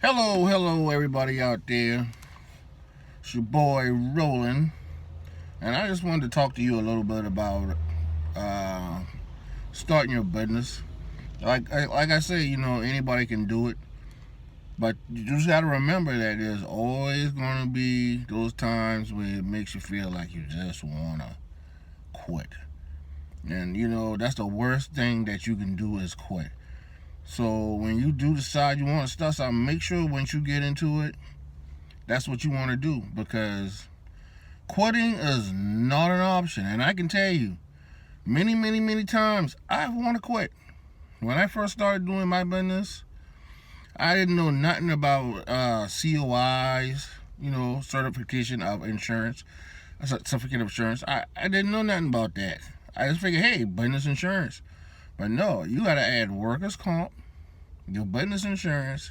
Hello, everybody out there. It's your boy Roland, and I just wanted to talk to you a little bit about uh, starting your business. Like I say, anybody can do it, but you just got to remember that there's always going to be those times where it makes you feel like you just want to quit. And that's the worst thing that you can do is quit. So when you do decide you want to start something, make sure once you get into it, that's what you want to do, because quitting is not an option. And I can tell you, many times I want to quit. When I first started doing my business, I didn't know nothing about COIs, certification of insurance, certificate of insurance. I didn't know nothing about that. I just figured, hey, business insurance. But no, you got to add workers' comp, your business insurance,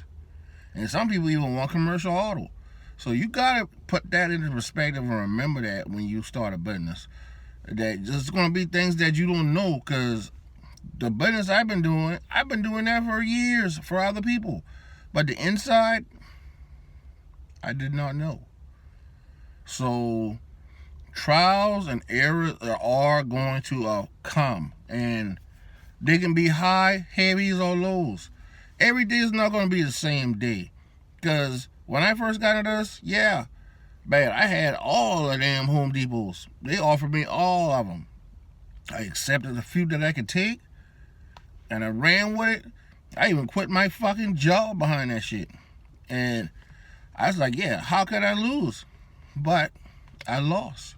and some people even want commercial auto. So you got to put that into perspective and remember that when you start a business. That there's going to be things that you don't know, because the business I've been doing that for years for other people. But the inside, I did not know. So trials and errors are going to come. And they can be high, heavies, or lows. Every day is not going to be the same day. Because when I first got into this, yeah, man, I had all the damn Home Depots. They offered me all of them. I accepted a few that I could take, and I ran with it. I even quit my fucking job behind that shit. And I was like, yeah, how could I lose? But I lost.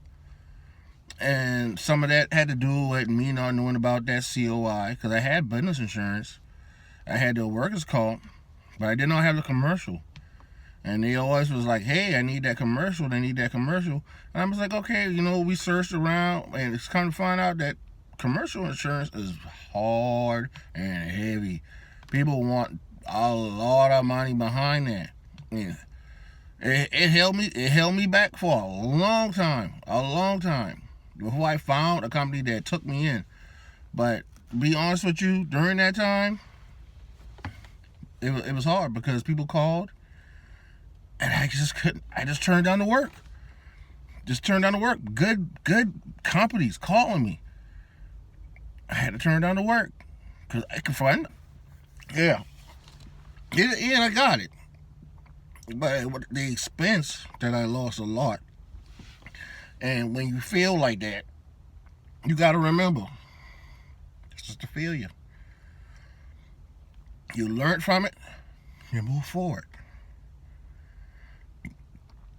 And some of that had to do with me not knowing about that COI, because I had business insurance. I had the workers' comp, but I did not have the commercial. And they always was like, hey, I need that commercial. They need that commercial. And I was like, okay, we searched around, and it's kind of find out that commercial insurance is hard and heavy. People want a lot of money behind that. Yeah. It held me back for a long time, before I found a company that took me in. But to be honest with you, during that time, it was hard, because people called, and I just couldn't. I just turned down the work. Good companies calling me. I had to turn down the work because I could find it. Yeah, and I got it. But with the expense that I lost a lot. And when you feel like that, you got to remember, it's just a failure. You learn from it, you move forward.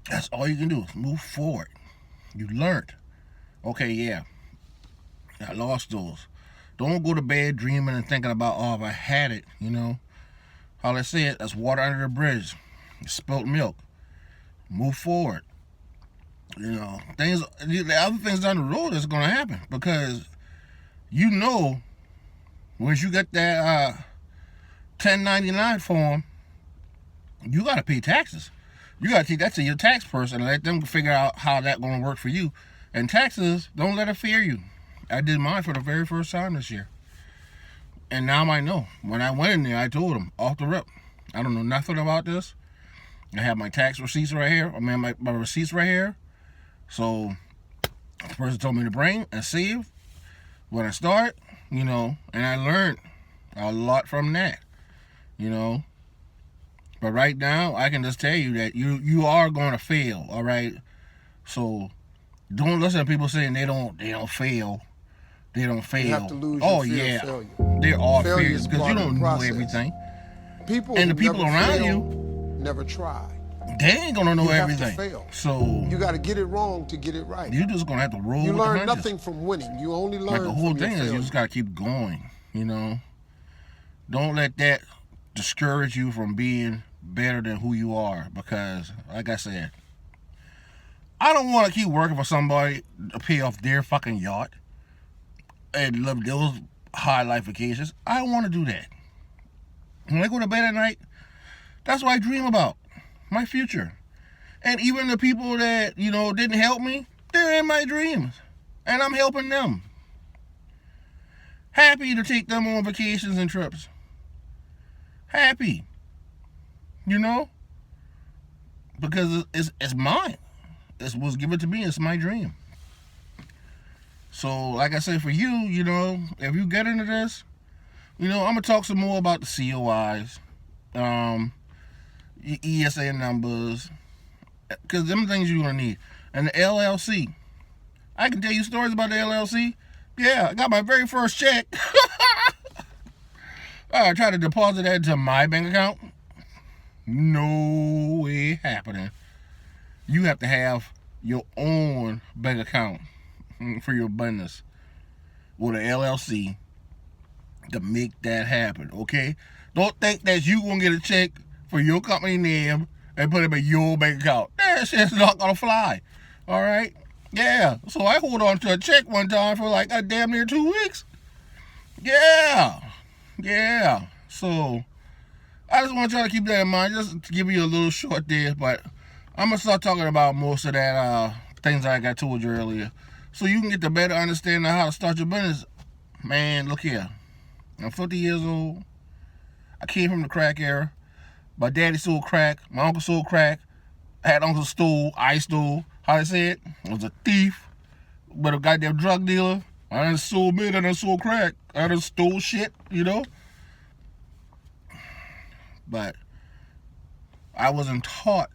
That's all you can do is move forward. You learned. Okay, yeah, I lost those. Don't go to bed dreaming and thinking about, oh, if I had it, All I said, that's water under the bridge. Spilt milk. Move forward. The other things down the road that's going to happen, because once you get that 1099 form, you got to pay taxes. You got to take that to your tax person and let them figure out how that's going to work for you. And taxes, don't let it fear you. I did mine for the very first time this year. And now I know. When I went in there, I told them off the rip, I don't know nothing about this. I have my tax receipts right here. My receipts right here. So the person told me to bring and save when I start, and I learned a lot from that, you know. But right now, I can just tell you that you are going to fail, all right? So don't listen to people saying they don't fail. They don't fail. You have to lose Oh your fear yeah, of failure. there are Failure failures is because you part of the don't know process. everything, People and who the people never around fail you, never try. they ain't gonna know You have everything. to fail. So You got to get it wrong to get it right. you just gonna have to roll You with the learn punches. nothing from winning. You only Like learn the whole from your thing is, you failure. just gotta keep going. Don't let that discourage you from being better than who you are. Because, like I said, I don't want to keep working for somebody to pay off their fucking yacht and live those high life vacations. I don't want to do that. When I go to bed at night, that's what I dream about. My future. And even the people that, didn't help me, they're in my dreams. And I'm helping them. Happy to take them on vacations and trips. Happy. you know, because it's mine. It was given to me. It's my dream. So, like I said, for you, you know, if you get into this, you know, I'm gonna talk some more about the COIs, ESA numbers, because them things you're gonna need, and the LLC. I can tell you stories about the LLC. Yeah, I got my very first check. I tried to deposit that into my bank account. No way happening. You have to have your own bank account for your business with an LLC to make that happen, okay? Don't think that you gonna get a check for your company name and put it in your bank account. That shit's not gonna fly, all right? Yeah, so I hold on to a check one time for like a damn near 2 weeks. Yeah. So I just want y'all to keep that in mind, just to give you a little short there, but I'm gonna start talking about most of that things like I told you earlier, so you can get the better understanding of how to start your business. Man, look here. I'm 50 years old. I came from the crack era. My daddy sold crack. My uncle sold crack. I had uncle stole. I stole. How they say it? I was a thief, but a goddamn drug dealer. I done sold mid. I done sold crack. I done stole shit, you know. But I wasn't taught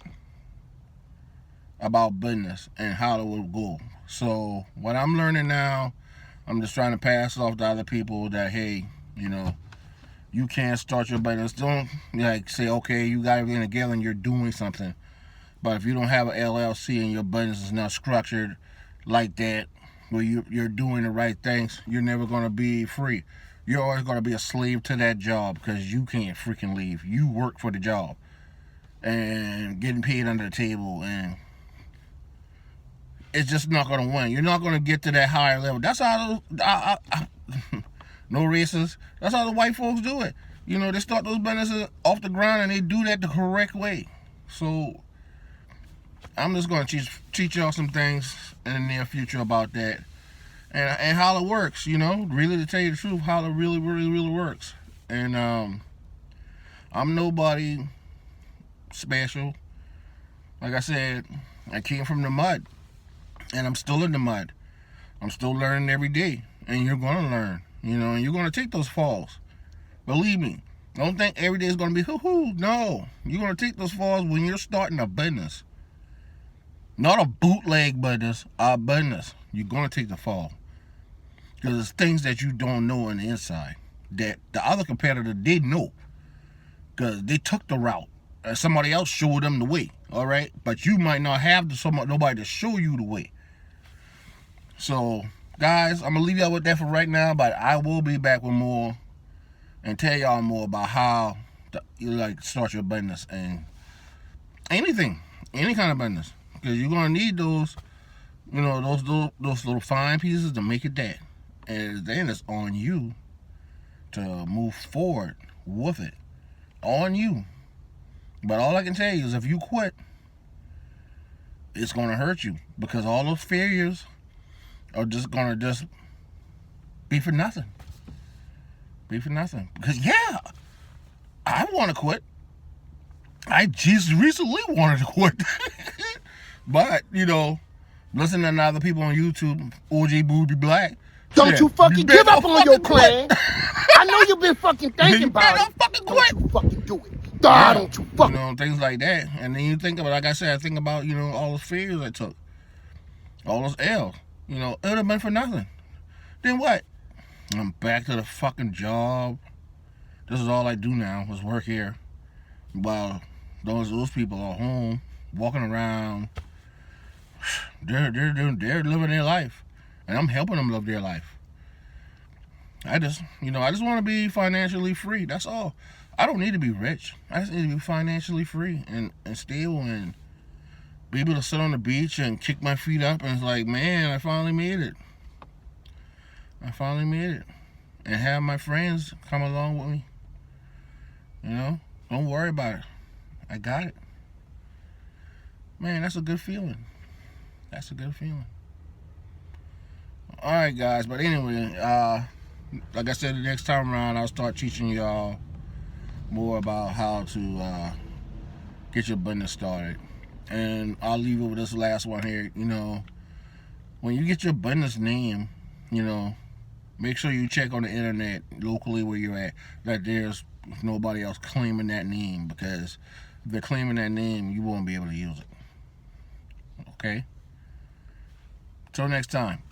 about business and how it would go. So what I'm learning now, I'm just trying to pass it off to other people that, hey, you know, you can't start your business. Don't like say, okay, you got everything together and you're doing something. But if you don't have an LLC and your business is not structured like that, where you're doing the right things, you're never going to be free. You're always going to be a slave to that job because you can't freaking leave. You work for the job and getting paid under the table, and it's just not going to win. You're not going to get to that higher level. That's how no racist. That's how the white folks do it. You know, they start those businesses off the ground and they do that the correct way. So I'm just going to teach y'all some things in the near future about that, and how it works, you know, really, to tell you the truth, how it really works. And I'm nobody special. Like I said, I came from the mud, and I'm still in the mud. I'm still learning every day, and you're going to learn, you know, and you're going to take those falls. Believe me, don't think every day is going to be hoo-hoo. No, you're going to take those falls when you're starting a business. Not a bootleg business, a business. You're going to take the fall. Because there's things that you don't know on the inside that the other competitor did know. Because they took the route. And somebody else showed them the way. All right? But you might not have nobody to show you the way. So, guys, I'm going to leave y'all with that for right now. But I will be back with more. And tell y'all more about how you like start your business. And anything. Any kind of business. Because you're going to need those, you know, those little fine pieces to make it that. And then it's on you to move forward with it. On you. But all I can tell you is if you quit, it's going to hurt you. Because all those failures are just going to be for nothing. Be for nothing. Because, yeah, I want to quit. I just recently wanted to quit. But, you know, listening to other people on YouTube, OJ Booby Black. Don't you fucking give up on your plan. I know you've been fucking thinking about it. Don't you fucking do it. Don't you fucking. You know, things like that. And then you think about, like I said, I think about, you know, all those failures I took. All those L's. You know, it would have been for nothing. Then what? I'm back to the fucking job. This is all I do now, is work here. While those people are home, walking around. They're living their life, and I'm helping them live their life. I just want to be financially free. That's all. I don't need to be rich. I just need to be financially free and stable, and be able to sit on the beach and kick my feet up and it's like, man, I finally made it. And have my friends come along with me. You know, don't worry about it. I got it. Man, that's a good feeling. That's a good feeling. Alright, guys. But anyway, like I said, the next time around, I'll start teaching y'all more about how to get your business started. And I'll leave it with this last one here. You know, when you get your business name, you know, make sure you check on the internet locally where you're at that there's nobody else claiming that name, because if they're claiming that name, you won't be able to use it. Okay? Till next time.